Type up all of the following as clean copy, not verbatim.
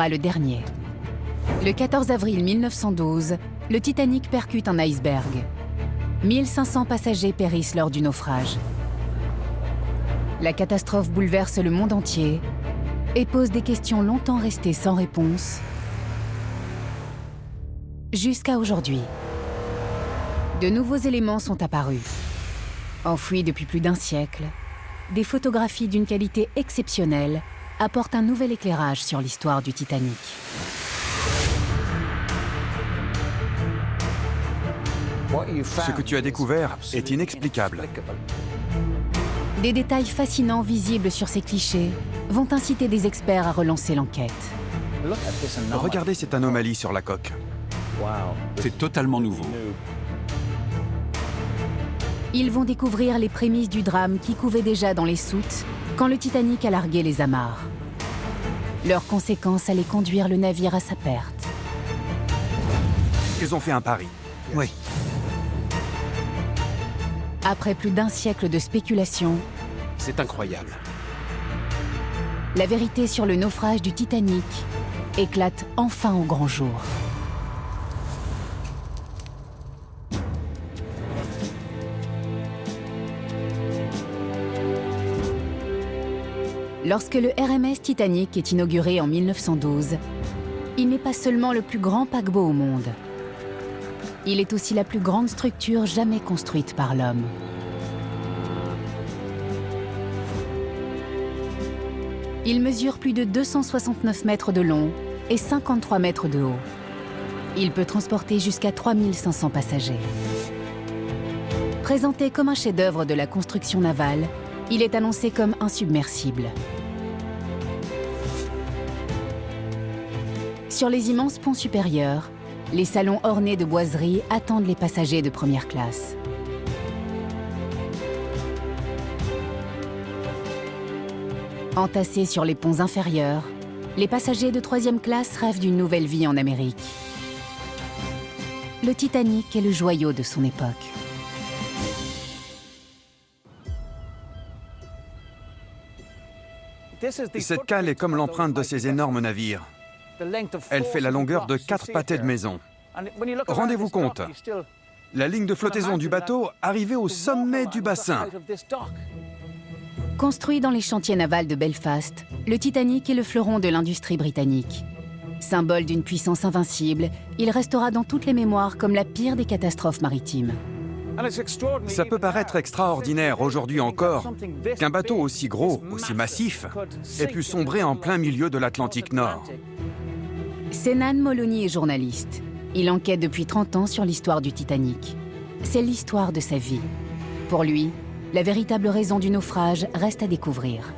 Le dernier. Le 14 avril 1912, le Titanic percute un iceberg. 1500 passagers périssent lors du naufrage. La catastrophe bouleverse le monde entier et pose des questions longtemps restées sans réponse, jusqu'à aujourd'hui. De nouveaux éléments sont apparus. Enfouis depuis plus d'un siècle, des photographies d'une qualité exceptionnelle apportent un nouvel éclairage sur l'histoire du Titanic. Ce que tu as découvert est inexplicable. Des détails fascinants visibles sur ces clichés vont inciter des experts à relancer l'enquête. Regardez cette anomalie sur la coque. C'est totalement nouveau. Ils vont découvrir les prémices du drame qui couvait déjà dans les soutes quand le Titanic a largué les amarres. Leurs conséquences allaient conduire le navire à sa perte. Ils ont fait un pari. Oui. Après plus d'un siècle de spéculation, C'est incroyable. la vérité sur le naufrage du Titanic éclate enfin au grand jour. Lorsque le RMS Titanic est inauguré en 1912, il n'est pas seulement le plus grand paquebot au monde. Il est aussi la plus grande structure jamais construite par l'homme. Il mesure plus de 269 mètres de long et 53 mètres de haut. Il peut transporter jusqu'à 3500 passagers. Présenté comme un chef-d'œuvre de la construction navale, il est annoncé comme insubmersible. Sur les immenses ponts supérieurs, les salons ornés de boiseries attendent les passagers de première classe. Entassés sur les ponts inférieurs, les passagers de troisième classe rêvent d'une nouvelle vie en Amérique. Le Titanic est le joyau de son époque. Cette cale est comme l'empreinte de ces énormes navires. Elle fait la longueur de 4 pâtés de maison. Rendez-vous compte, la ligne de flottaison du bateau arrivait au sommet du bassin. Construit dans les chantiers navals de Belfast, le Titanic est le fleuron de l'industrie britannique. Symbole d'une puissance invincible, il restera dans toutes les mémoires comme la pire des catastrophes maritimes. Ça peut paraître extraordinaire aujourd'hui encore qu'un bateau aussi gros, aussi massif, ait pu sombrer en plein milieu de l'Atlantique Nord. Senan Moloney est journaliste. Il enquête depuis 30 ans sur l'histoire du Titanic. C'est l'histoire de sa vie. Pour lui, la véritable raison du naufrage reste à découvrir.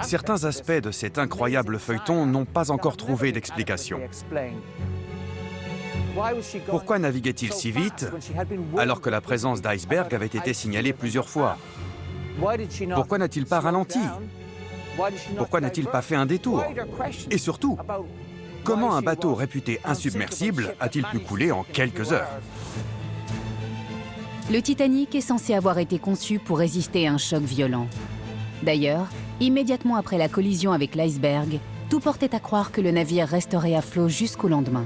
Certains aspects de cet incroyable feuilleton n'ont pas encore trouvé d'explication. Pourquoi naviguait-il si vite alors que la présence d'iceberg avait été signalée plusieurs fois? Pourquoi n'a-t-il pas ralenti? Pourquoi n'a-t-il pas fait un détour? Et surtout, comment un bateau réputé insubmersible a-t-il pu couler en quelques heures? Le Titanic est censé avoir été conçu pour résister à un choc violent. D'ailleurs, immédiatement après la collision avec l'iceberg, tout portait à croire que le navire resterait à flot jusqu'au lendemain.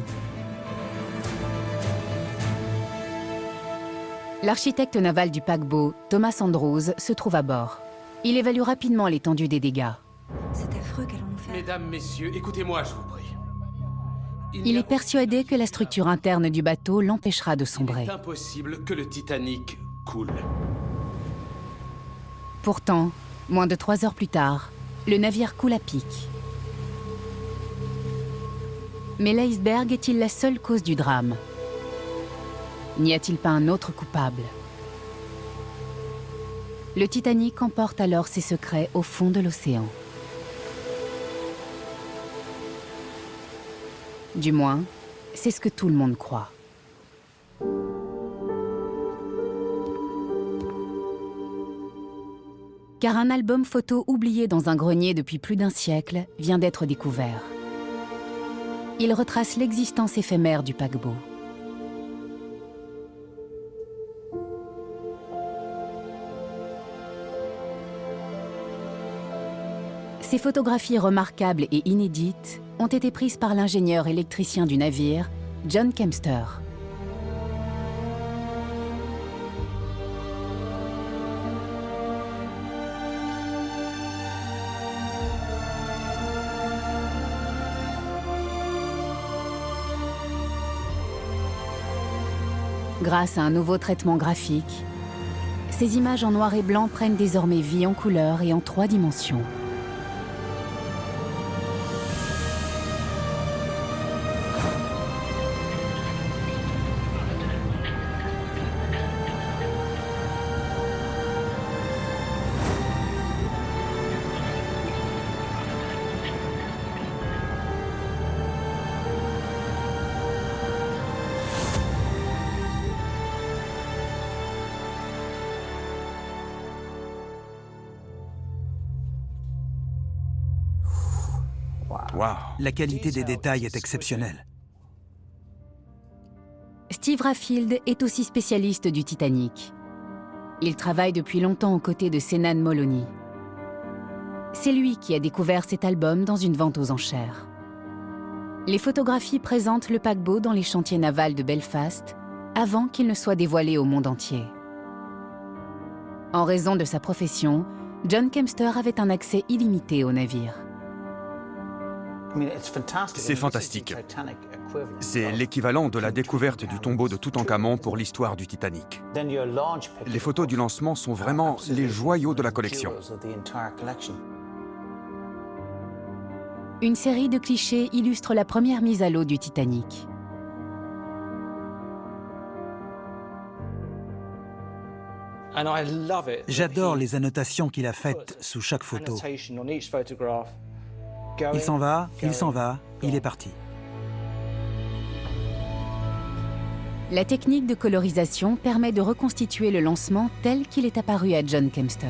L'architecte naval du paquebot, Thomas Andrews, se trouve à bord. Il évalue rapidement l'étendue des dégâts. C'est affreux, qu'allons-nous faire? Mesdames, messieurs, écoutez-moi, je vous prie. Il est persuadé que la structure interne du bateau l'empêchera de sombrer. Il est impossible que le Titanic coule. Pourtant, moins de 3 heures plus tard, le navire coule à pic. Mais l'iceberg est-il la seule cause du drame? N'y a-t-il pas un autre coupable? Le Titanic emporte alors ses secrets au fond de l'océan. Du moins, c'est ce que tout le monde croit. Car un album photo oublié dans un grenier depuis plus d'un siècle vient d'être découvert. Il retrace l'existence éphémère du paquebot. Ces photographies remarquables et inédites ont été prises par l'ingénieur électricien du navire, John Kempster. Grâce à un nouveau traitement graphique, ces images en noir et blanc prennent désormais vie en couleur et en 3 dimensions. Waouh! La qualité des détails est exceptionnelle. Steve Raffield est aussi spécialiste du Titanic. Il travaille depuis longtemps aux côtés de Senan Molony. C'est lui qui a découvert cet album dans une vente aux enchères. Les photographies présentent le paquebot dans les chantiers navals de Belfast avant qu'il ne soit dévoilé au monde entier. En raison de sa profession, John Kempster avait un accès illimité au navire. C'est fantastique. C'est l'équivalent de la découverte du tombeau de Toutankhamon pour l'histoire du Titanic. Les photos du lancement sont vraiment les joyaux de la collection. Une série de clichés illustre la première mise à l'eau du Titanic. J'adore les annotations qu'il a faites sous chaque photo. Il s'en va, il est parti. La technique de colorisation permet de reconstituer le lancement tel qu'il est apparu à John Kempster.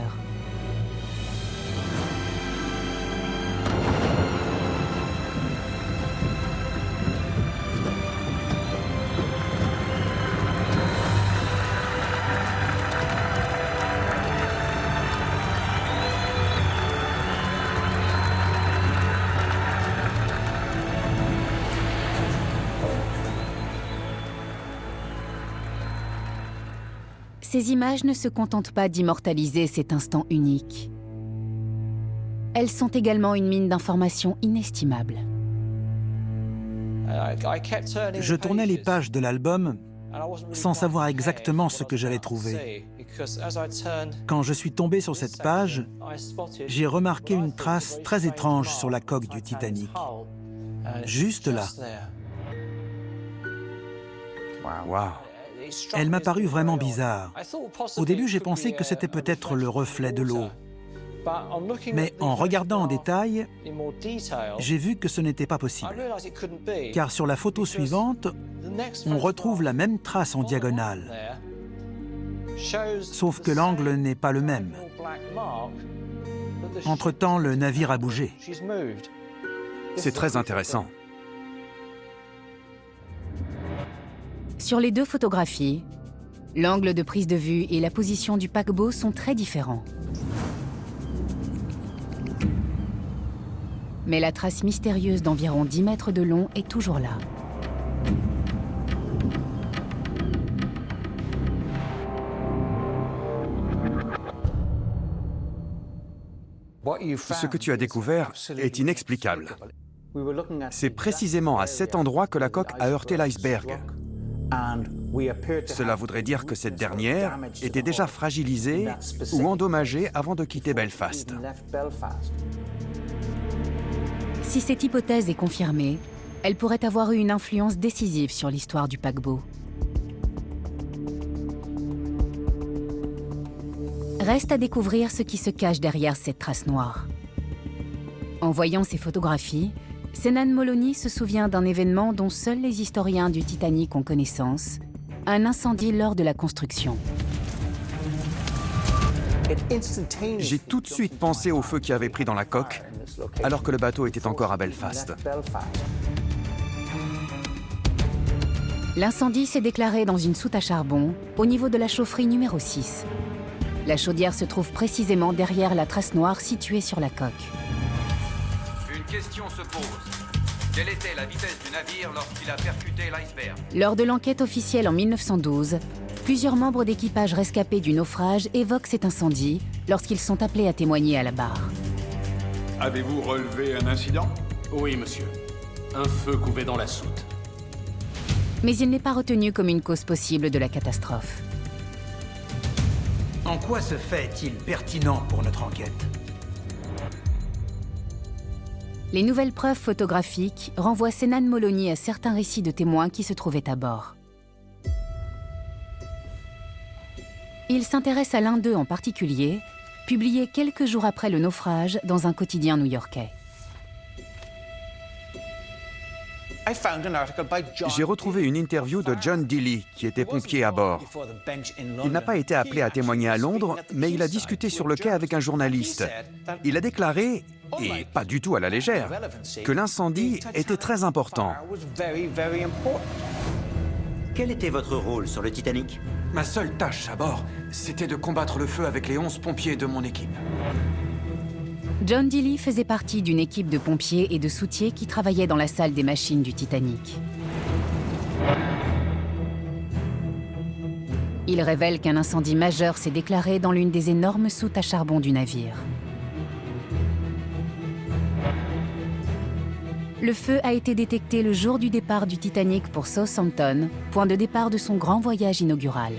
Ces images ne se contentent pas d'immortaliser cet instant unique. Elles sont également une mine d'informations inestimables. Je tournais les pages de l'album sans savoir exactement ce que j'allais trouver. Quand je suis tombé sur cette page, j'ai remarqué une trace très étrange sur la coque du Titanic. Juste là. Waouh! Elle m'a paru vraiment bizarre. Au début, j'ai pensé que c'était peut-être le reflet de l'eau. Mais en regardant en détail, j'ai vu que ce n'était pas possible. Car sur la photo suivante, on retrouve la même trace en diagonale. Sauf que l'angle n'est pas le même. Entre-temps, le navire a bougé. C'est très intéressant. Sur les 2 photographies, l'angle de prise de vue et la position du paquebot sont très différents. Mais la trace mystérieuse d'environ 10 mètres de long est toujours là. Ce que tu as découvert est inexplicable. C'est précisément à cet endroit que la coque a heurté l'iceberg. Cela voudrait dire que cette dernière était déjà fragilisée ou endommagée avant de quitter Belfast. Si cette hypothèse est confirmée, elle pourrait avoir eu une influence décisive sur l'histoire du paquebot. Reste à découvrir ce qui se cache derrière cette trace noire. En voyant ces photographies, Senan Molony se souvient d'un événement dont seuls les historiens du Titanic ont connaissance, un incendie lors de la construction. J'ai tout de suite pensé au feu qui avait pris dans la coque, alors que le bateau était encore à Belfast. L'incendie s'est déclaré dans une soute à charbon, au niveau de la chaufferie numéro 6. La chaudière se trouve précisément derrière la trace noire située sur la coque. question se pose. Quelle était la vitesse du navire lorsqu'il a percuté l'iceberg? Lors de l'enquête officielle en 1912, plusieurs membres d'équipage rescapés du naufrage évoquent cet incendie lorsqu'ils sont appelés à témoigner à la barre. Avez-vous relevé un incident? Oui, monsieur. Un feu couvait dans la soute. Mais il n'est pas retenu comme une cause possible de la catastrophe. En quoi ce fait est-il pertinent pour notre enquête? Les nouvelles preuves photographiques renvoient Senan Molony à certains récits de témoins qui se trouvaient à bord. Il s'intéresse à l'un d'eux en particulier, publié quelques jours après le naufrage dans un quotidien new-yorkais. J'ai retrouvé une interview de John Dilly, qui était pompier à bord. Il n'a pas été appelé à témoigner à Londres, mais il a discuté sur le quai avec un journaliste. Il a déclaré, et pas du tout à la légère, que l'incendie était très important. Quel était votre rôle sur le Titanic? Ma seule tâche à bord, c'était de combattre le feu avec les 11 pompiers de mon équipe. John Dilly faisait partie d'une équipe de pompiers et de soutiers qui travaillaient dans la salle des machines du Titanic. Il révèle qu'un incendie majeur s'est déclaré dans l'une des énormes soutes à charbon du navire. Le feu a été détecté le jour du départ du Titanic pour Southampton, point de départ de son grand voyage inaugural.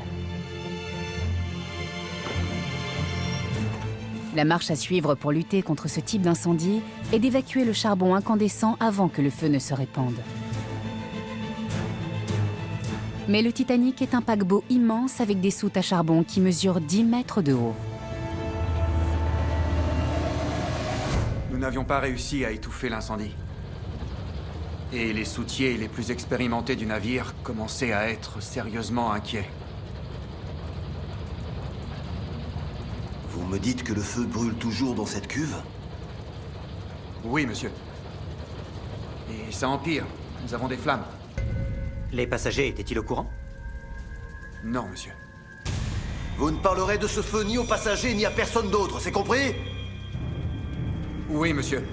La marche à suivre pour lutter contre ce type d'incendie est d'évacuer le charbon incandescent avant que le feu ne se répande. Mais le Titanic est un paquebot immense avec des soutes à charbon qui mesurent 10 mètres de haut. Nous n'avions pas réussi à étouffer l'incendie. Et les soutiers les plus expérimentés du navire commençaient à être sérieusement inquiets. Vous me dites que le feu brûle toujours dans cette cuve? Oui, monsieur. Et ça empire. Nous avons des flammes. Les passagers étaient-ils au courant? Non, monsieur. Vous ne parlerez de ce feu ni aux passagers ni à personne d'autre, c'est compris? Oui, monsieur.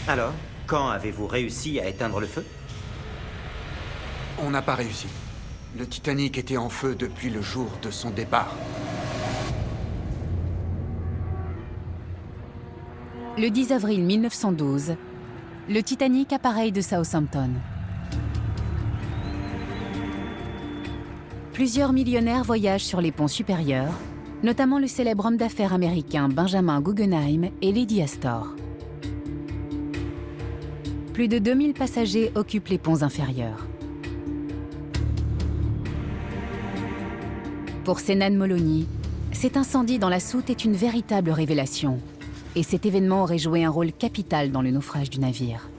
Alors, quand avez-vous réussi à éteindre le feu? On n'a pas réussi. Le Titanic était en feu depuis le jour de son départ. Le 10 avril 1912, le Titanic appareille de Southampton. Plusieurs millionnaires voyagent sur les ponts supérieurs, notamment le célèbre homme d'affaires américain Benjamin Guggenheim et Lady Astor. Plus de 2000 passagers occupent les ponts inférieurs. Pour Senan Molony, cet incendie dans la soute est une véritable révélation. Et cet événement aurait joué un rôle capital dans le naufrage du navire.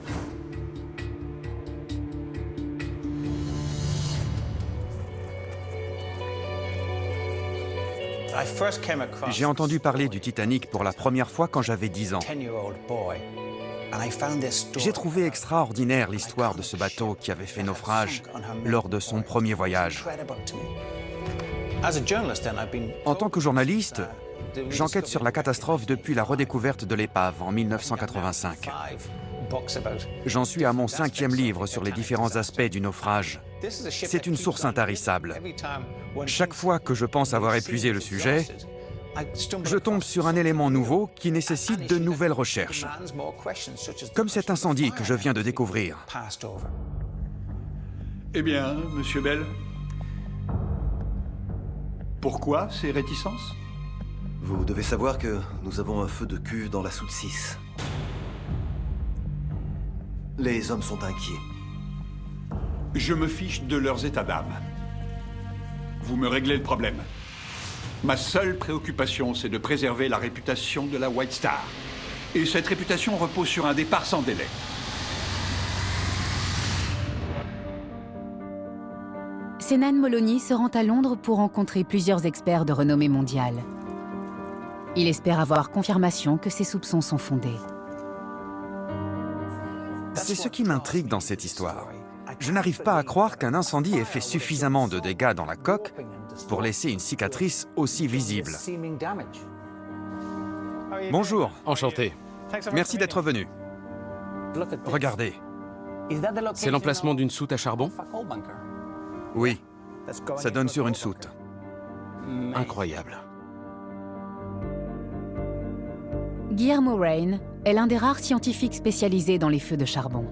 J'ai entendu parler du Titanic pour la première fois quand j'avais 10 ans. J'ai trouvé extraordinaire l'histoire de ce bateau qui avait fait naufrage lors de son premier voyage. En tant que journaliste, j'enquête sur la catastrophe depuis la redécouverte de l'épave en 1985. J'en suis à mon 5e livre sur les différents aspects du naufrage. C'est une source intarissable. Chaque fois que je pense avoir épuisé le sujet, je tombe sur un élément nouveau qui nécessite de nouvelles recherches. Comme cet incendie que je viens de découvrir. Eh bien, monsieur Bell, pourquoi ces réticences? Vous devez savoir que nous avons un feu de cuve dans la soute 6. Les hommes sont inquiets. Je me fiche de leurs états d'âme. Vous me réglez le problème. Ma seule préoccupation, c'est de préserver la réputation de la White Star. Et cette réputation repose sur un départ sans délai. Senan Molony se rend à Londres pour rencontrer plusieurs experts de renommée mondiale. Il espère avoir confirmation que ses soupçons sont fondés. C'est ce qui m'intrigue dans cette histoire. Je n'arrive pas à croire qu'un incendie ait fait suffisamment de dégâts dans la coque pour laisser une cicatrice aussi visible. Bonjour, Enchanté. merci d'être venu. Regardez. C'est l'emplacement d'une soute à charbon? Oui, ça donne sur une soute. Incroyable. Guillermo Rain est l'un des rares scientifiques spécialisés dans les feux de charbon.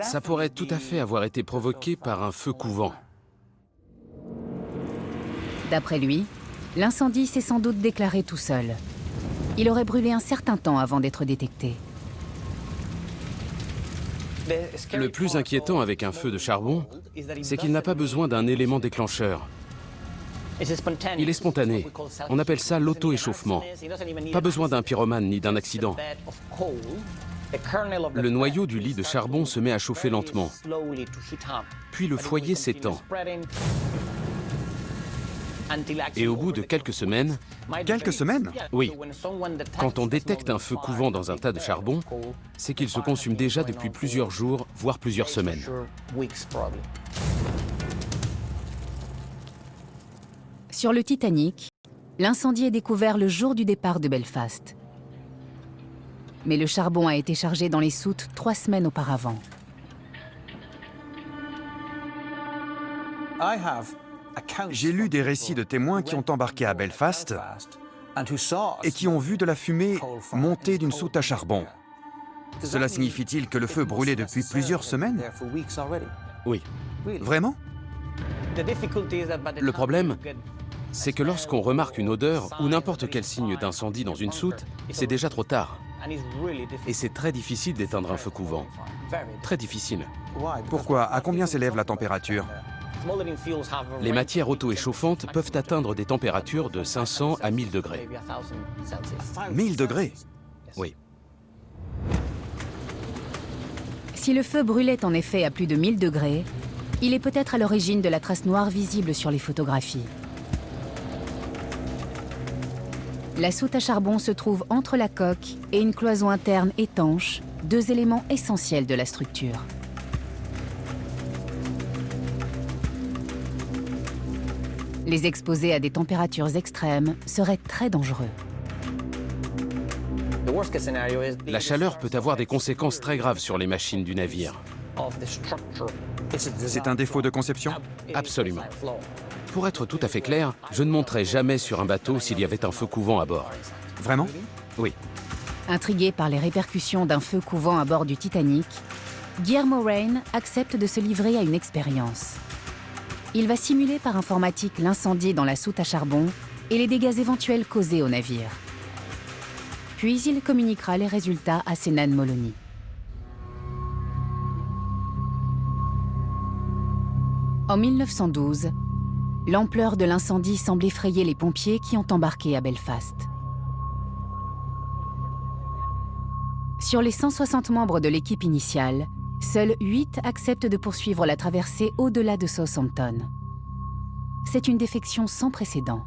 Ça pourrait tout à fait avoir été provoqué par un feu couvant. D'après lui, l'incendie s'est sans doute déclaré tout seul. Il aurait brûlé un certain temps avant d'être détecté. Le plus inquiétant avec un feu de charbon, c'est qu'il n'a pas besoin d'un élément déclencheur. Il est spontané. On appelle ça l'auto-échauffement. Pas besoin d'un pyromane ni d'un accident. Le noyau du lit de charbon se met à chauffer lentement. Puis le foyer s'étend. Et au bout de quelques semaines... Quelques semaines? Oui. Quand on détecte un feu couvant dans un tas de charbon, c'est qu'il se consume déjà depuis plusieurs jours, voire plusieurs semaines. Sur le Titanic, l'incendie est découvert le jour du départ de Belfast. Mais le charbon a été chargé dans les soutes 3 semaines auparavant. J'ai lu des récits de témoins qui ont embarqué à Belfast et qui ont vu de la fumée monter d'une soute à charbon. Cela signifie-t-il que le feu brûlait depuis plusieurs semaines? Oui. Vraiment? Le problème, c'est que lorsqu'on remarque une odeur ou n'importe quel signe d'incendie dans une soute, c'est déjà trop tard. Et c'est très difficile d'éteindre un feu couvant. Très difficile. Pourquoi? À combien s'élève la température? Les matières auto-échauffantes peuvent atteindre des températures de 500 à 1000 degrés. 1000 degrés? Oui. Si le feu brûlait en effet à plus de 1000 degrés, il est peut-être à l'origine de la trace noire visible sur les photographies. La soute à charbon se trouve entre la coque et une cloison interne étanche, 2 éléments essentiels de la structure. Les exposer à des températures extrêmes serait très dangereux. La chaleur peut avoir des conséquences très graves sur les machines du navire. C'est un défaut de conception? Absolument. Pour être tout à fait clair, je ne monterais jamais sur un bateau s'il y avait un feu couvant à bord. Vraiment? Oui. Intrigué par les répercussions d'un feu couvant à bord du Titanic, Guillermo Rain accepte de se livrer à une expérience. Il va simuler par informatique l'incendie dans la soute à charbon et les dégâts éventuels causés au navire. Puis il communiquera les résultats à Senan Molony. En 1912, l'ampleur de l'incendie semble effrayer les pompiers qui ont embarqué à Belfast. Sur les 160 membres de l'équipe initiale, seuls 8 acceptent de poursuivre la traversée au-delà de Southampton. C'est une défection sans précédent.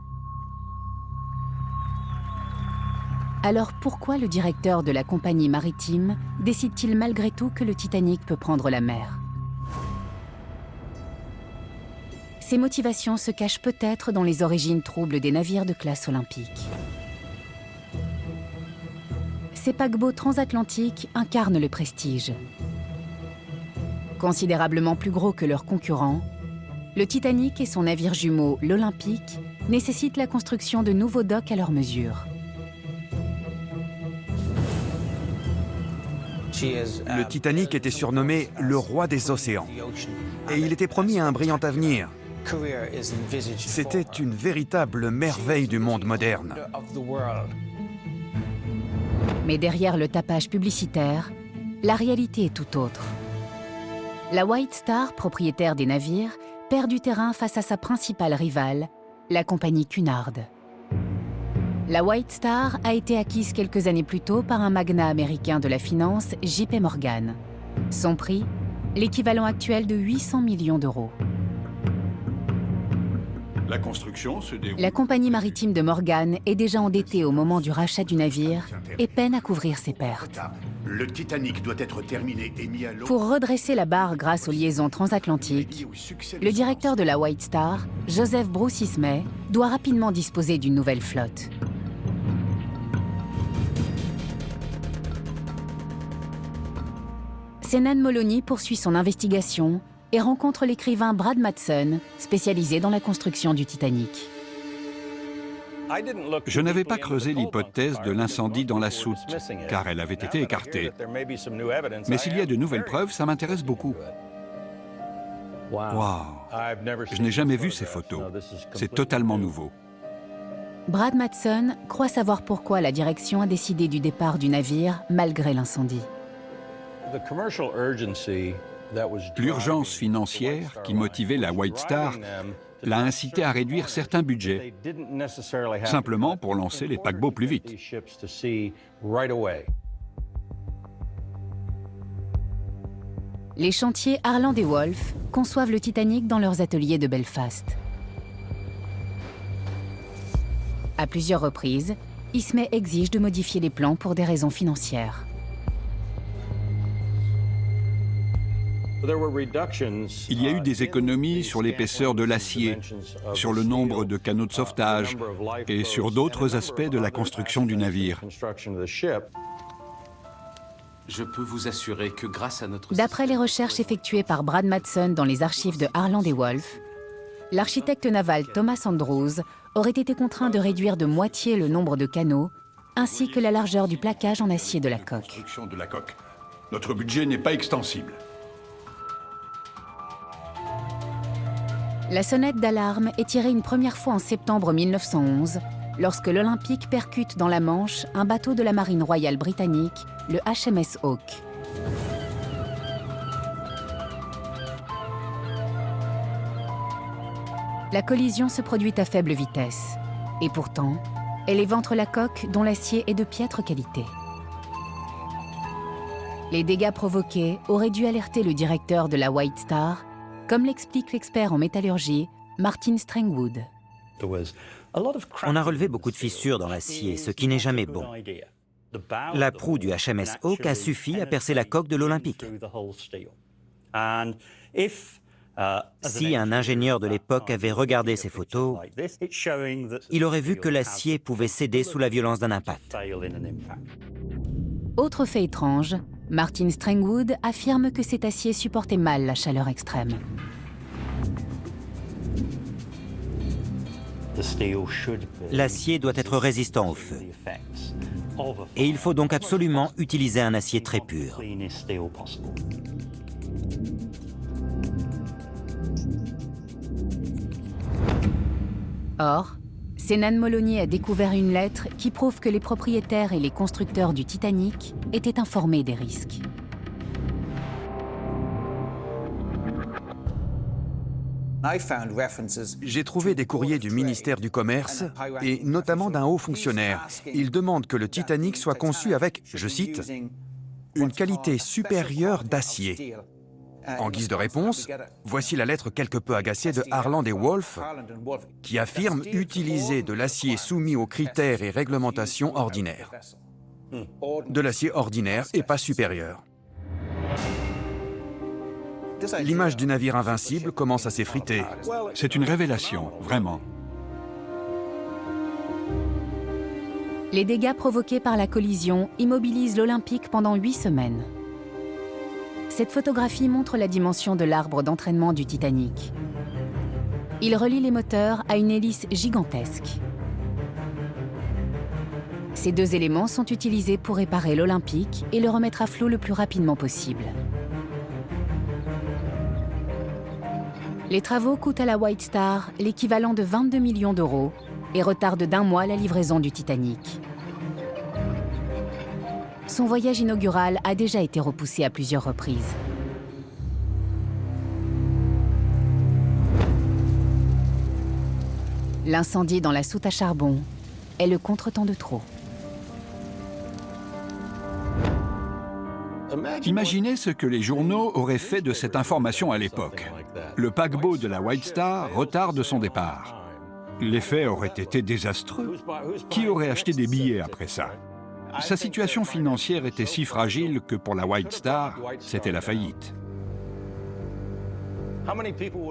Alors pourquoi le directeur de la compagnie maritime décide-t-il malgré tout que le Titanic peut prendre la mer? Ses motivations se cachent peut-être dans les origines troubles des navires de classe olympique. Ces paquebots transatlantiques incarnent le prestige. Considérablement plus gros que leurs concurrents, le Titanic et son navire jumeau, l'Olympique, nécessitent la construction de nouveaux docks à leur mesure. Le Titanic était surnommé le roi des océans. Et il était promis un brillant avenir. C'était une véritable merveille du monde moderne. Mais derrière le tapage publicitaire, la réalité est tout autre. La White Star, propriétaire des navires, perd du terrain face à sa principale rivale, la compagnie Cunard. La White Star a été acquise quelques années plus tôt par un magnat américain de la finance, JP Morgan. Son prix, l'équivalent actuel de 800 millions d'euros. La construction se déroule... La compagnie maritime de Morgan est déjà endettée au moment du rachat du navire et peine à couvrir ses pertes. Le Titanic doit être terminé et mis à l'eau. Pour redresser la barre grâce aux liaisons transatlantiques, le directeur de la White Star, Joseph Bruce Ismay, doit rapidement disposer d'une nouvelle flotte. Senan Molony poursuit son investigation et rencontre l'écrivain Brad Matson, spécialisé dans la construction du Titanic. Je n'avais pas creusé l'hypothèse de l'incendie dans la soute, car elle avait été écartée. Mais s'il y a de nouvelles preuves, ça m'intéresse beaucoup. Waouh! Je n'ai jamais vu ces photos. C'est totalement nouveau. Brad Matson croit savoir pourquoi la direction a décidé du départ du navire malgré l'incendie. L'urgence financière qui motivait la White Star l'a incité à réduire certains budgets, simplement pour lancer les paquebots plus vite. Les chantiers Harland et Wolff conçoivent le Titanic dans leurs ateliers de Belfast. À plusieurs reprises, Ismay exige de modifier les plans pour des raisons financières. Il y a eu des économies sur l'épaisseur de l'acier, sur le nombre de canaux de sauvetage et sur d'autres aspects de la construction du navire. Je peux vous assurer que grâce à notre... D'après les recherches effectuées par Brad Matson dans les archives de Harland et Wolff, l'architecte naval Thomas Andrews aurait été contraint de réduire de moitié le nombre de canaux, ainsi que la largeur du plaquage en acier de la coque. Notre budget n'est pas extensible. La sonnette d'alarme est tirée une première fois en septembre 1911, lorsque l'Olympique percute dans la Manche un bateau de la marine royale britannique, le HMS Hawke. La collision se produit à faible vitesse, et pourtant, elle éventre la coque dont l'acier est de piètre qualité. Les dégâts provoqués auraient dû alerter le directeur de la White Star, comme l'explique l'expert en métallurgie, Martin Strangwood. On a relevé beaucoup de fissures dans l'acier, ce qui n'est jamais bon. La proue du HMS Hawke a suffi à percer la coque de l'Olympique. Si un ingénieur de l'époque avait regardé ces photos, il aurait vu que l'acier pouvait céder sous la violence d'un impact. Autre fait étrange, Martin Strangwood affirme que cet acier supportait mal la chaleur extrême. L'acier doit être résistant au feu. Et il faut donc absolument utiliser un acier très pur. Or, Senan Molony a découvert une lettre qui prouve que les propriétaires et les constructeurs du Titanic étaient informés des risques. J'ai trouvé des courriers du ministère du Commerce et notamment d'un haut fonctionnaire. Il demande que le Titanic soit conçu avec, je cite, « une qualité supérieure d'acier ». En guise de réponse, voici la lettre quelque peu agacée de Harland et Wolff, qui affirme utiliser de l'acier soumis aux critères et réglementations ordinaires. De l'acier ordinaire et pas supérieur. L'image du navire invincible commence à s'effriter. C'est une révélation, vraiment. Les dégâts provoqués par la collision immobilisent l'Olympique pendant 8 semaines. Cette photographie montre la dimension de l'arbre d'entraînement du Titanic. Il relie les moteurs à une hélice gigantesque. Ces deux éléments sont utilisés pour réparer l'Olympique et le remettre à flot le plus rapidement possible. Les travaux coûtent à la White Star l'équivalent de 22 millions d'euros et retardent d'1 mois la livraison du Titanic. Son voyage inaugural a déjà été repoussé à plusieurs reprises. L'incendie dans la soute à charbon est le contretemps de trop. Imaginez ce que les journaux auraient fait de cette information à l'époque. Le paquebot de la White Star retarde son départ. L'effet aurait été désastreux. Qui aurait acheté des billets après ça? Sa situation financière était si fragile que pour la White Star, c'était la faillite.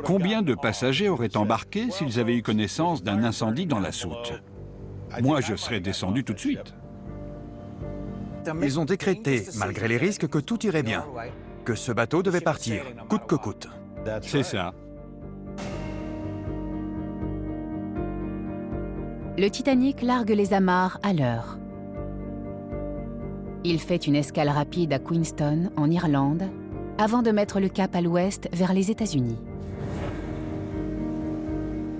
Combien de passagers auraient embarqué s'ils avaient eu connaissance d'un incendie dans la soute? Moi, je serais descendu tout de suite. Ils ont décrété, malgré les risques, que tout irait bien, que ce bateau devait partir, coûte que coûte. C'est ça. Le Titanic largue les amarres à l'heure. Il fait une escale rapide à Queenstown, en Irlande, avant de mettre le cap à l'ouest vers les États-Unis.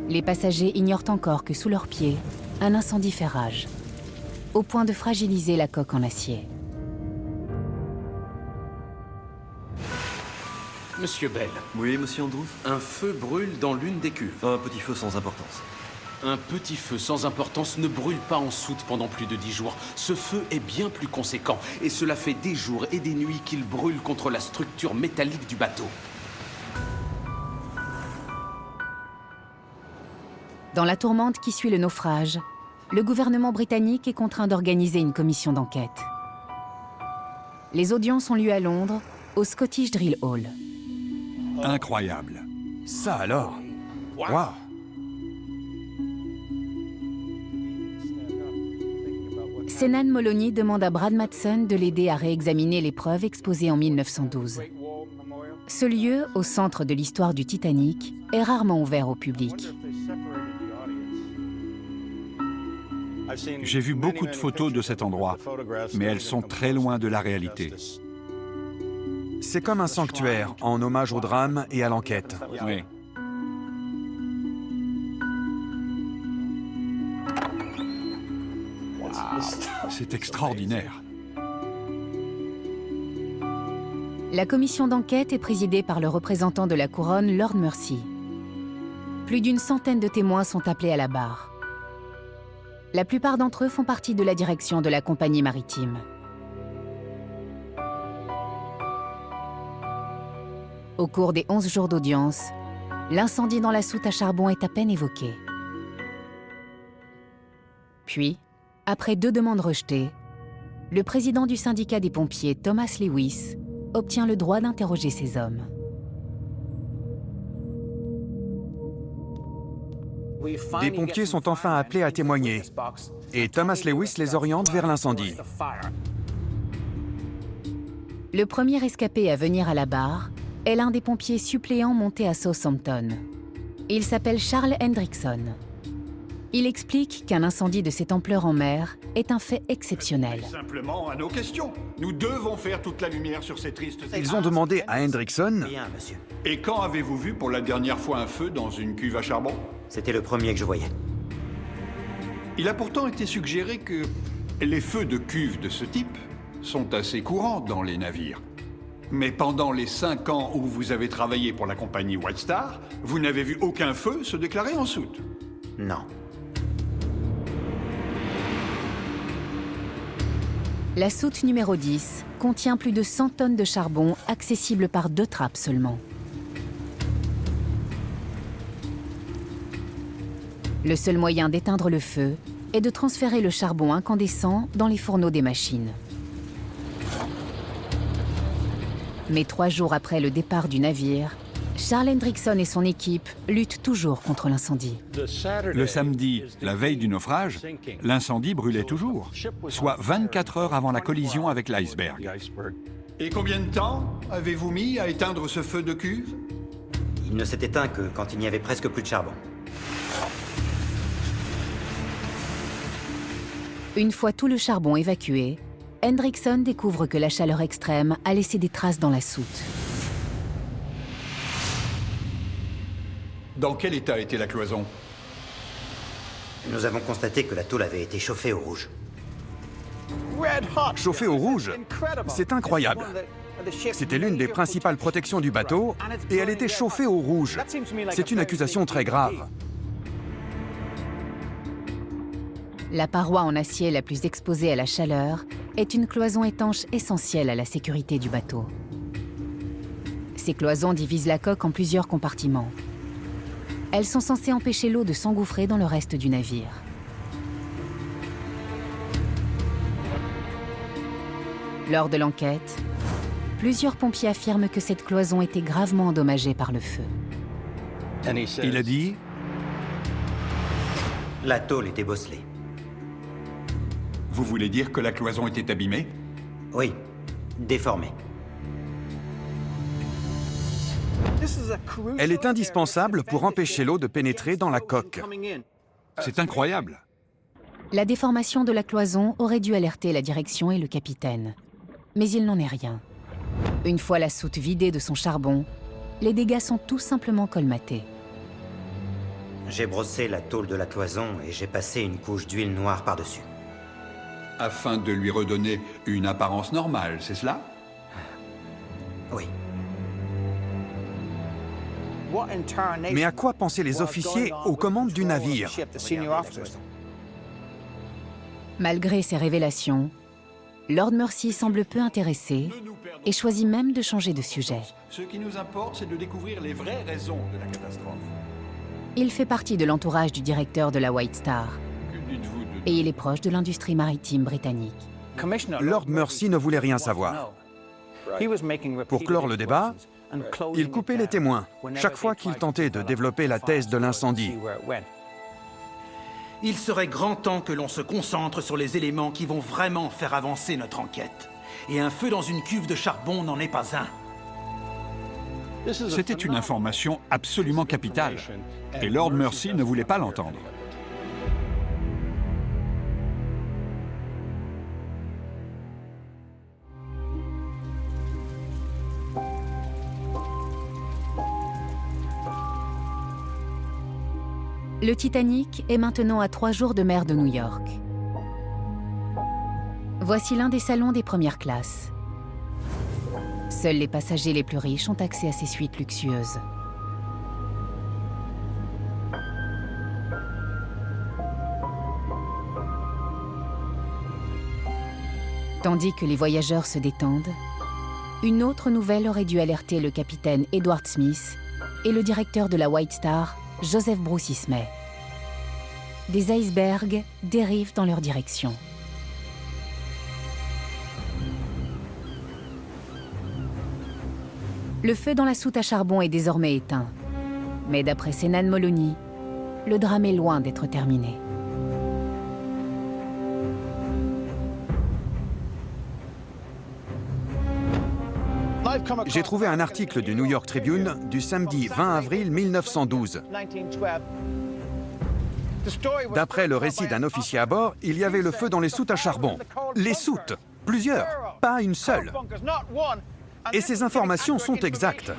Les passagers ignorent encore que sous leurs pieds, un incendie fait rage, au point de fragiliser la coque en acier. Monsieur Bell, Oui, monsieur Andrews? un feu brûle dans l'une des cuves. Un petit feu sans importance. Un petit feu sans importance ne brûle pas en soute pendant plus de 10 jours. Ce feu est bien plus conséquent, et cela fait des jours et des nuits qu'il brûle contre la structure métallique du bateau. Dans la tourmente qui suit le naufrage, le gouvernement britannique est contraint d'organiser une commission d'enquête. Les audiences ont lieu à Londres, au Scottish Drill Hall. Incroyable. Ça alors? Waouh! Senan Moloney demande à Brad Matson de l'aider à réexaminer les preuves exposées en 1912. Ce lieu, au centre de l'histoire du Titanic, est rarement ouvert au public. J'ai vu beaucoup de photos de cet endroit, mais elles sont très loin de la réalité. C'est comme un sanctuaire, en hommage au drame et à l'enquête. Oui. C'est extraordinaire. La commission d'enquête est présidée par le représentant de la couronne, Lord Mercy. Plus d'une centaine de témoins sont appelés à la barre. La plupart d'entre eux font partie de la direction de la compagnie maritime. Au cours des 11 jours d'audience, l'incendie dans la soute à charbon est à peine évoqué. Puis, après 2 demandes rejetées, le président du syndicat des pompiers, Thomas Lewis, obtient le droit d'interroger ces hommes. Des pompiers sont enfin appelés à témoigner, et Thomas Lewis les oriente vers l'incendie. Le premier escapé à venir à la barre est l'un des pompiers suppléants montés à Southampton. Il s'appelle Charles Hendrickson. Il explique qu'un incendie de cette ampleur en mer est un fait exceptionnel. Simplement à nos questions. Nous devons faire toute la lumière sur ces tristes... Ils ont demandé à Hendrickson... Bien, monsieur. Et quand avez-vous vu pour la dernière fois un feu dans une cuve à charbon? C'était le premier que je voyais. Il a pourtant été suggéré que les feux de cuve de ce type sont assez courants dans les navires. Mais pendant les 5 ans où vous avez travaillé pour la compagnie White Star, vous n'avez vu aucun feu se déclarer en soute. Non. La soute numéro 10 contient plus de 100 tonnes de charbon accessibles par 2 trappes seulement. Le seul moyen d'éteindre le feu est de transférer le charbon incandescent dans les fourneaux des machines. Mais 3 jours après le départ du navire, Charles Hendrickson et son équipe luttent toujours contre l'incendie. Le samedi, la veille du naufrage, l'incendie brûlait toujours, soit 24 heures avant la collision avec l'iceberg. Et combien de temps avez-vous mis à éteindre ce feu de cuve? Il ne s'est éteint que quand il n'y avait presque plus de charbon. Une fois tout le charbon évacué, Hendrickson découvre que la chaleur extrême a laissé des traces dans la soute. Dans quel état était la cloison? Nous avons constaté que la tôle avait été chauffée au rouge. Chauffé au rouge? C'est incroyable. C'était l'une des principales protections du bateau, et elle était chauffée au rouge. C'est une accusation très grave. La paroi en acier la plus exposée à la chaleur est une cloison étanche essentielle à la sécurité du bateau. Ces cloisons divisent la coque en plusieurs compartiments. Elles sont censées empêcher l'eau de s'engouffrer dans le reste du navire. Lors de l'enquête, plusieurs pompiers affirment que cette cloison était gravement endommagée par le feu. Il a dit « La tôle était bosselée. » Vous voulez dire que la cloison était abîmée? Oui, déformée. Elle est indispensable pour empêcher l'eau de pénétrer dans la coque. C'est incroyable. La déformation de la cloison aurait dû alerter la direction et le capitaine. Mais il n'en est rien. Une fois la soute vidée de son charbon, les dégâts sont tout simplement colmatés. J'ai brossé la tôle de la cloison et j'ai passé une couche d'huile noire par-dessus. Afin de lui redonner une apparence normale, c'est cela? Oui. Mais à quoi pensaient les officiers aux commandes du navire? Malgré ces révélations, Lord Mercy semble peu intéressé et choisit même de changer de sujet. Ce qui nous importe, c'est de découvrir les vraies raisons de la catastrophe. Il fait partie de l'entourage du directeur de la White Star Que dites-vous de... et il est proche de l'industrie maritime britannique. Lord Mercy ne voulait rien savoir. Pour clore le débat, il coupait les témoins chaque fois qu'il tentait de développer la thèse de l'incendie. Il serait grand temps que l'on se concentre sur les éléments qui vont vraiment faire avancer notre enquête. Et un feu dans une cuve de charbon n'en est pas un. C'était une information absolument capitale. Et Lord Mercy ne voulait pas l'entendre. Le Titanic est maintenant à 3 jours de mer de New York. Voici l'un des salons des premières classes. Seuls les passagers les plus riches ont accès à ces suites luxueuses. Tandis que les voyageurs se détendent, une autre nouvelle aurait dû alerter le capitaine Edward Smith et le directeur de la White Star, Joseph Bruce Ismay. Des icebergs dérivent dans leur direction. Le feu dans la soute à charbon est désormais éteint. Mais d'après Senan Molony, le drame est loin d'être terminé. J'ai trouvé un article du New York Tribune du samedi 20 avril 1912. D'après le récit d'un officier à bord, il y avait le feu dans les soutes à charbon. Les soutes, plusieurs, pas une seule. Et ces informations sont exactes.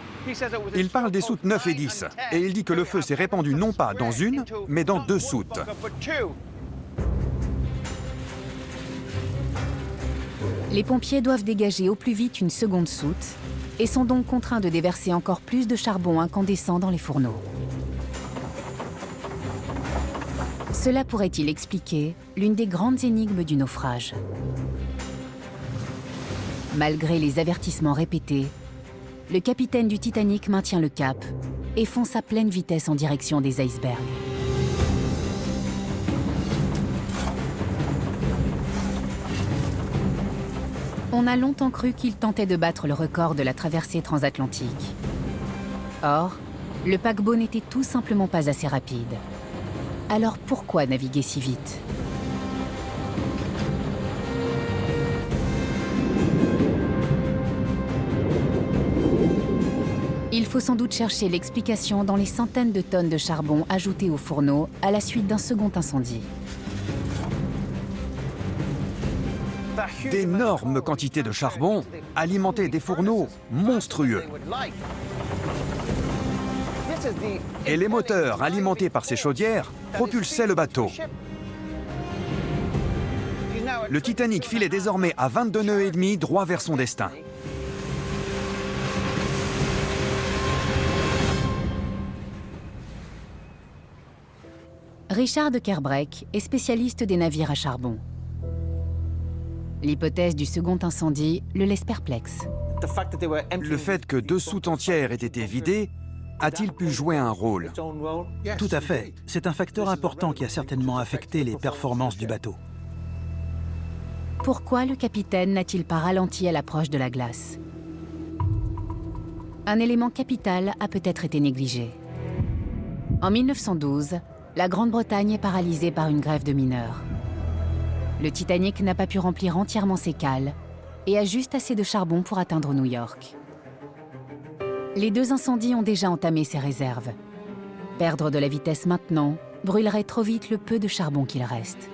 Il parle des soutes 9 et 10, et il dit que le feu s'est répandu non pas dans une, mais dans 2 soutes. Les pompiers doivent dégager au plus vite une seconde soute et sont donc contraints de déverser encore plus de charbon incandescent dans les fourneaux. Cela pourrait-il expliquer l'une des grandes énigmes du naufrage? Malgré les avertissements répétés, le capitaine du Titanic maintient le cap et fonce à pleine vitesse en direction des icebergs. On a longtemps cru qu'il tentait de battre le record de la traversée transatlantique. Or, le paquebot n'était tout simplement pas assez rapide. Alors pourquoi naviguer si vite? Il faut sans doute chercher l'explication dans les centaines de tonnes de charbon ajoutées au fourneau à la suite d'un second incendie. D'énormes quantités de charbon alimentaient des fourneaux monstrueux. Et les moteurs alimentés par ces chaudières propulsaient le bateau. Le Titanic filait désormais à 22 nœuds et demi droit vers son destin. Richard de Kerbreck est spécialiste des navires à charbon. L'hypothèse du second incendie le laisse perplexe. Le fait que 2 soutes entières aient été vidées a-t-il pu jouer un rôle? Tout à fait. C'est un facteur important qui a certainement affecté les performances du bateau. Pourquoi le capitaine n'a-t-il pas ralenti à l'approche de la glace? Un élément capital a peut-être été négligé. En 1912, la Grande-Bretagne est paralysée par une grève de mineurs. Le Titanic n'a pas pu remplir entièrement ses cales et a juste assez de charbon pour atteindre New York. Les deux incendies ont déjà entamé ses réserves. Perdre de la vitesse maintenant brûlerait trop vite le peu de charbon qu'il reste.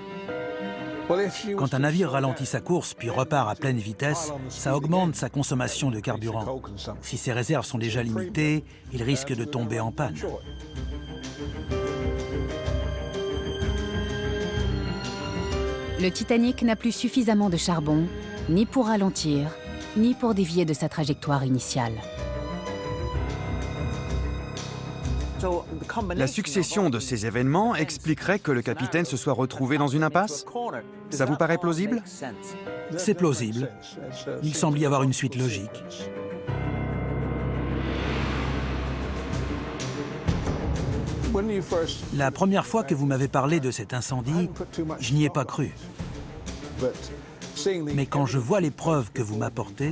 Quand un navire ralentit sa course puis repart à pleine vitesse, ça augmente sa consommation de carburant. Si ses réserves sont déjà limitées, il risque de tomber en panne. Le Titanic n'a plus suffisamment de charbon, ni pour ralentir, ni pour dévier de sa trajectoire initiale. La succession de ces événements expliquerait que le capitaine se soit retrouvé dans une impasse? Ça vous paraît plausible? C'est plausible. Il semble y avoir une suite logique. La première fois que vous m'avez parlé de cet incendie, je n'y ai pas cru. Mais quand je vois les preuves que vous m'apportez,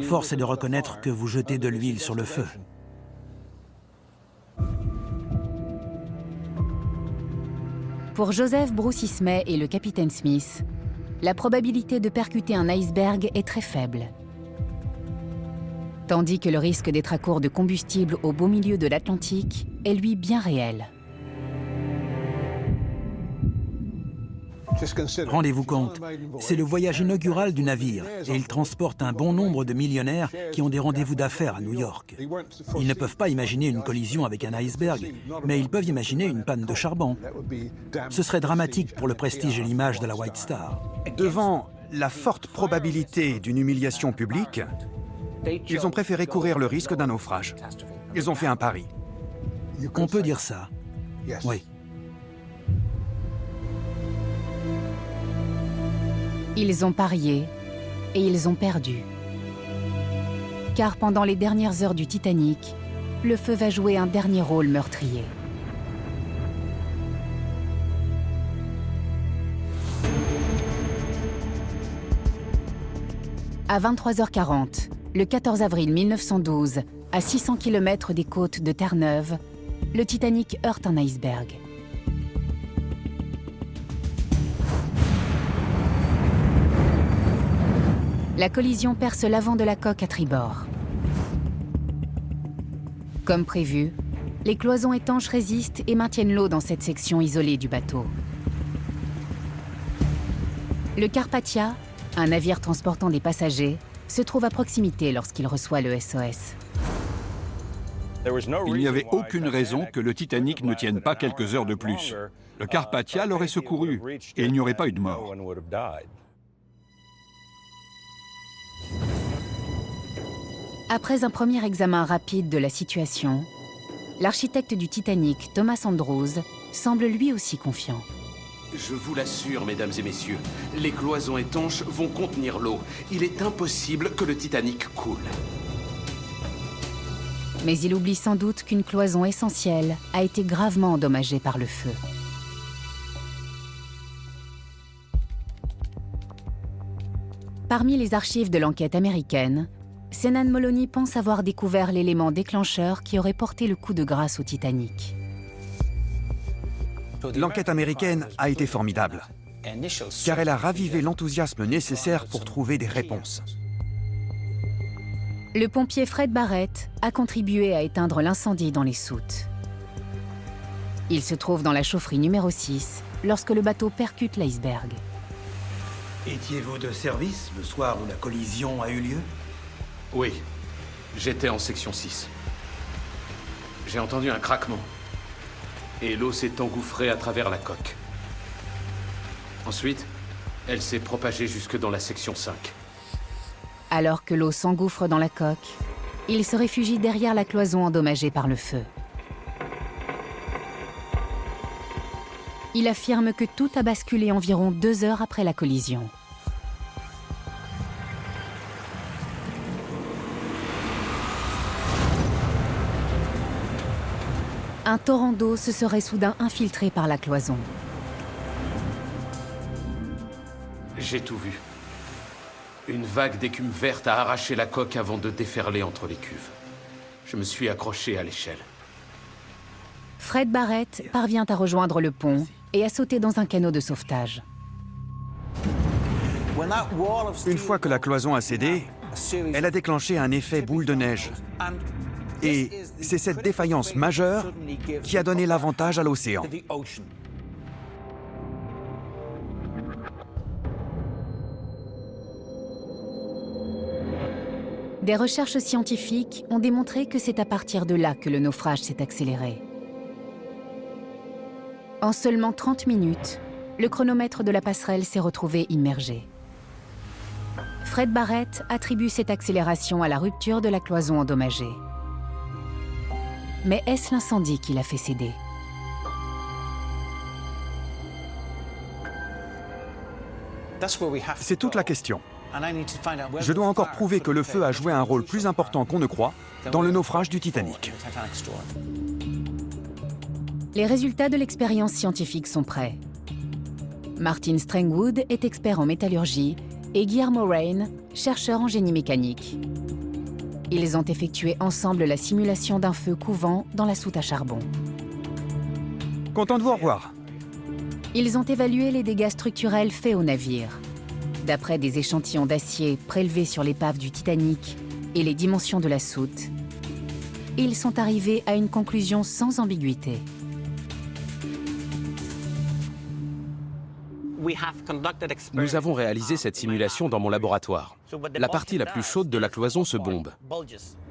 force est de reconnaître que vous jetez de l'huile sur le feu. Pour Joseph Bruce Ismay et le capitaine Smith, la probabilité de percuter un iceberg est très faible. Tandis que le risque d'être à court de combustible au beau milieu de l'Atlantique est lui bien réel. Rendez-vous compte, c'est le voyage inaugural du navire et il transporte un bon nombre de millionnaires qui ont des rendez-vous d'affaires à New York. Ils ne peuvent pas imaginer une collision avec un iceberg, mais ils peuvent imaginer une panne de charbon. Ce serait dramatique pour le prestige et l'image de la White Star. Devant la forte probabilité d'une humiliation publique, ils ont préféré courir le risque d'un naufrage. Ils ont fait un pari. On peut dire ça. Oui. Ils ont parié et ils ont perdu. Car pendant les dernières heures du Titanic, le feu va jouer un dernier rôle meurtrier. À 23h40, le 14 avril 1912, à 600 km des côtes de Terre-Neuve, le Titanic heurte un iceberg. La collision perce l'avant de la coque à tribord. Comme prévu, les cloisons étanches résistent et maintiennent l'eau dans cette section isolée du bateau. Le Carpathia, un navire transportant des passagers, se trouve à proximité lorsqu'il reçoit le SOS. Il n'y avait aucune raison que le Titanic ne tienne pas quelques heures de plus. Le Carpathia l'aurait secouru et il n'y aurait pas eu de mort. Après un premier examen rapide de la situation, l'architecte du Titanic, Thomas Andrews, semble lui aussi confiant. Je vous l'assure, mesdames et messieurs, les cloisons étanches vont contenir l'eau. Il est impossible que le Titanic coule. Mais il oublie sans doute qu'une cloison essentielle a été gravement endommagée par le feu. Parmi les archives de l'enquête américaine, Senan Molony pense avoir découvert l'élément déclencheur qui aurait porté le coup de grâce au Titanic. L'enquête américaine a été formidable, car elle a ravivé l'enthousiasme nécessaire pour trouver des réponses. Le pompier Fred Barrett a contribué à éteindre l'incendie dans les soutes. Il se trouve dans la chaufferie numéro 6 lorsque le bateau percute l'iceberg. Étiez-vous de service le soir où la collision a eu lieu? Oui, j'étais en section 6. J'ai entendu un craquement. Et l'eau s'est engouffrée à travers la coque. Ensuite, elle s'est propagée jusque dans la section 5. Alors que l'eau s'engouffre dans la coque, il se réfugie derrière la cloison endommagée par le feu. Il affirme que tout a basculé environ 2 heures après la collision. Un torrent d'eau se serait soudain infiltré par la cloison. J'ai tout vu. Une vague d'écume verte a arraché la coque avant de déferler entre les cuves. Je me suis accroché à l'échelle. Fred Barrett parvient à rejoindre le pont et à sauter dans un canot de sauvetage. Une fois que la cloison a cédé, elle a déclenché un effet boule de neige. Et c'est cette défaillance majeure qui a donné l'avantage à l'océan. Des recherches scientifiques ont démontré que c'est à partir de là que le naufrage s'est accéléré. En seulement 30 minutes, le chronomètre de la passerelle s'est retrouvé immergé. Fred Barrett attribue cette accélération à la rupture de la cloison endommagée. Mais est-ce l'incendie qui l'a fait céder? C'est toute la question. Je dois encore prouver que le feu a joué un rôle plus important qu'on ne croit dans le naufrage du Titanic. Les résultats de l'expérience scientifique sont prêts. Martin Strangwood est expert en métallurgie et Guillermo Rain, chercheur en génie mécanique. Ils ont effectué ensemble la simulation d'un feu couvant dans la soute à charbon. Content de vous revoir. Ils ont évalué les dégâts structurels faits au navire. D'après des échantillons d'acier prélevés sur l'épave du Titanic et les dimensions de la soute, ils sont arrivés à une conclusion sans ambiguïté. Nous avons réalisé cette simulation dans mon laboratoire. La partie la plus chaude de la cloison se bombe.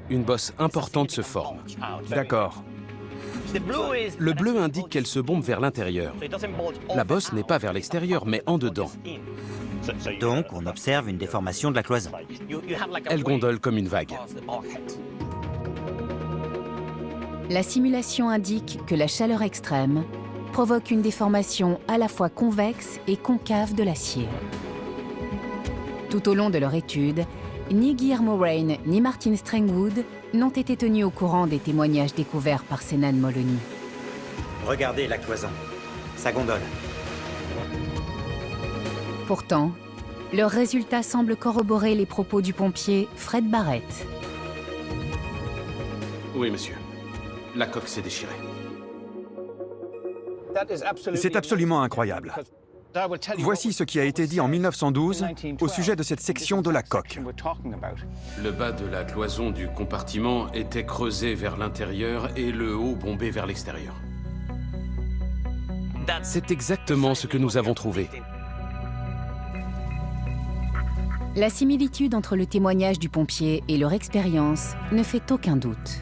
Une bosse importante se forme. D'accord. Le bleu indique qu'elle se bombe vers l'intérieur. La bosse n'est pas vers l'extérieur, mais en dedans. Donc, on observe une déformation de la cloison. Elle gondole comme une vague. La simulation indique que la chaleur extrême provoque une déformation à la fois convexe et concave de l'acier. Tout au long de leur étude, ni Guillermo Rain ni Martin Strangwood n'ont été tenus au courant des témoignages découverts par Senan Molony. Regardez la cloison. Ça gondole. Pourtant, leurs résultats semblent corroborer les propos du pompier Fred Barrett. Oui, monsieur. La coque s'est déchirée. C'est absolument incroyable. Voici ce qui a été dit en 1912 au sujet de cette section de la coque. Le bas de la cloison du compartiment était creusé vers l'intérieur et le haut bombé vers l'extérieur. C'est exactement ce que nous avons trouvé. La similitude entre le témoignage du pompier et leur expérience ne fait aucun doute.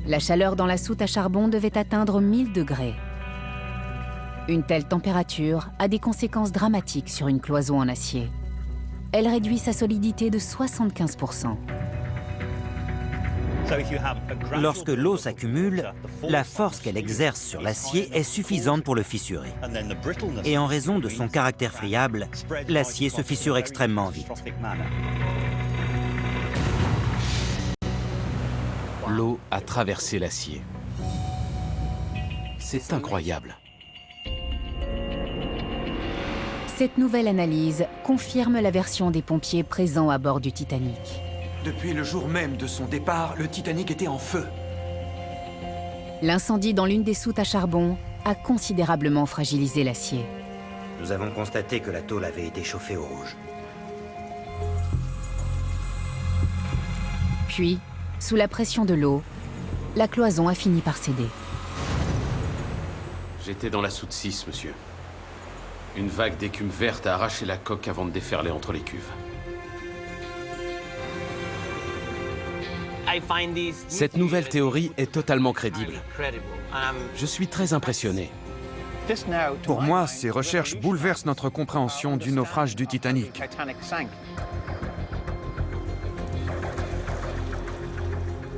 La chaleur dans la soute à charbon devait atteindre 1000 degrés. Une telle température a des conséquences dramatiques sur une cloison en acier. Elle réduit sa solidité de 75%. Lorsque l'eau s'accumule, la force qu'elle exerce sur l'acier est suffisante pour le fissurer. Et en raison de son caractère friable, l'acier se fissure extrêmement vite. L'eau a traversé l'acier. C'est incroyable. Cette nouvelle analyse confirme la version des pompiers présents à bord du Titanic. Depuis le jour même de son départ, le Titanic était en feu. L'incendie dans l'une des soutes à charbon a considérablement fragilisé l'acier. Nous avons constaté que la tôle avait été chauffée au rouge. Puis, sous la pression de l'eau, la cloison a fini par céder. J'étais dans la soute 6, monsieur. Une vague d'écume verte a arraché la coque avant de déferler entre les cuves. Cette nouvelle théorie est totalement crédible. Je suis très impressionné. Pour moi, ces recherches bouleversent notre compréhension du naufrage du Titanic.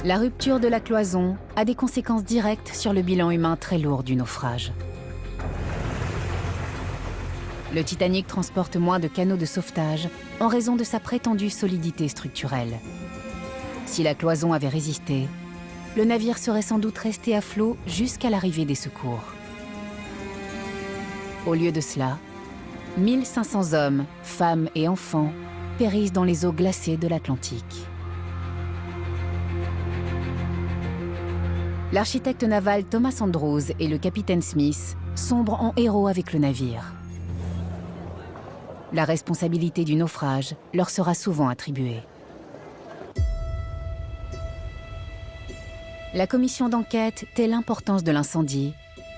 La rupture de la cloison a des conséquences directes sur le bilan humain très lourd du naufrage. Le Titanic transporte moins de canots de sauvetage en raison de sa prétendue solidité structurelle. Si la cloison avait résisté, le navire serait sans doute resté à flot jusqu'à l'arrivée des secours. Au lieu de cela, 1500 hommes, femmes et enfants périssent dans les eaux glacées de l'Atlantique. L'architecte naval Thomas Andrews et le capitaine Smith sombrent en héros avec le navire. La responsabilité du naufrage leur sera souvent attribuée. La commission d'enquête tait l'importance de l'incendie,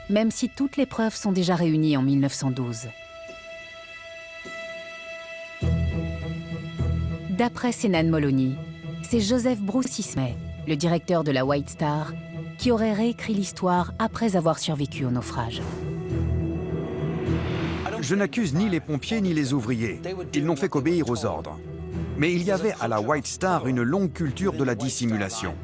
même si toutes les preuves sont déjà réunies en 1912. D'après Senan Molony, c'est Joseph Bruce Ismay, le directeur de la White Star, qui aurait réécrit l'histoire après avoir survécu au naufrage. Je n'accuse ni les pompiers ni les ouvriers. Ils n'ont fait qu'obéir aux ordres. Mais il y avait à la White Star une longue culture de la dissimulation.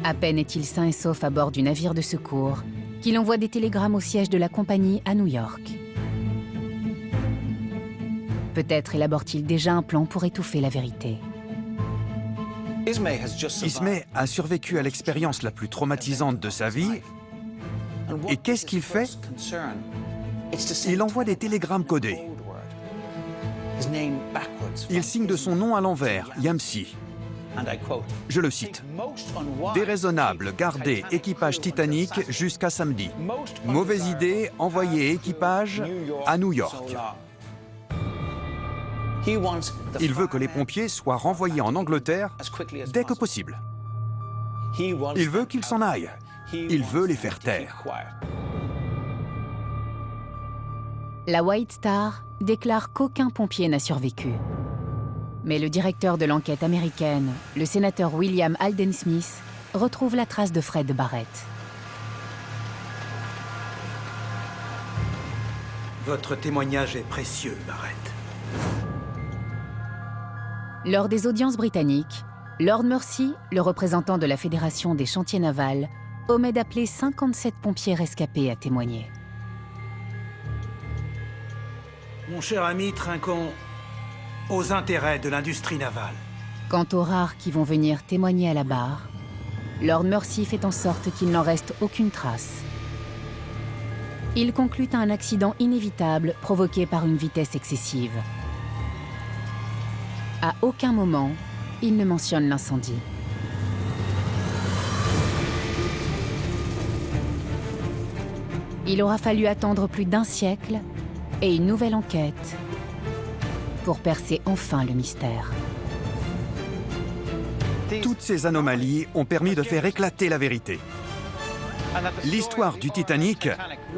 À peine est-il sain et sauf à bord du navire de secours qu'il envoie des télégrammes au siège de la compagnie à New York. Peut-être élabore-t-il déjà un plan pour étouffer la vérité. Ismay a survécu à l'expérience la plus traumatisante de sa vie. Et qu'est-ce qu'il fait? Il envoie des télégrammes codés. Il signe de son nom à l'envers, Yamsi. Je le cite. Déraisonnable, garder équipage Titanic jusqu'à samedi. Mauvaise idée, envoyer équipage à New York. Il veut que les pompiers soient renvoyés en Angleterre dès que possible. Il veut qu'ils s'en aillent. Il veut les faire taire. La White Star déclare qu'aucun pompier n'a survécu. Mais le directeur de l'enquête américaine, le sénateur William Alden Smith, retrouve la trace de Fred Barrett. Votre témoignage est précieux, Barrett. Lors des audiences britanniques, Lord Mercy, le représentant de la Fédération des chantiers navals, omet d'appeler 57 pompiers rescapés à témoigner. Mon cher ami, trinquons aux intérêts de l'industrie navale. Quant aux rares qui vont venir témoigner à la barre, Lord Mercy fait en sorte qu'il n'en reste aucune trace. Il conclut à un accident inévitable provoqué par une vitesse excessive. À aucun moment, il ne mentionne l'incendie. Il aura fallu attendre plus d'1 siècle et une nouvelle enquête pour percer enfin le mystère. Toutes ces anomalies ont permis de faire éclater la vérité. L'histoire du Titanic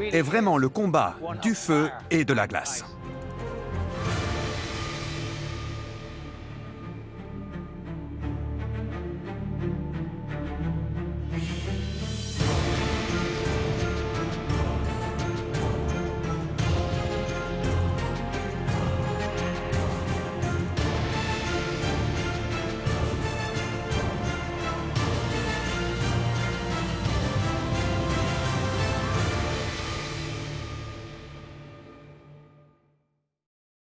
est vraiment le combat du feu et de la glace.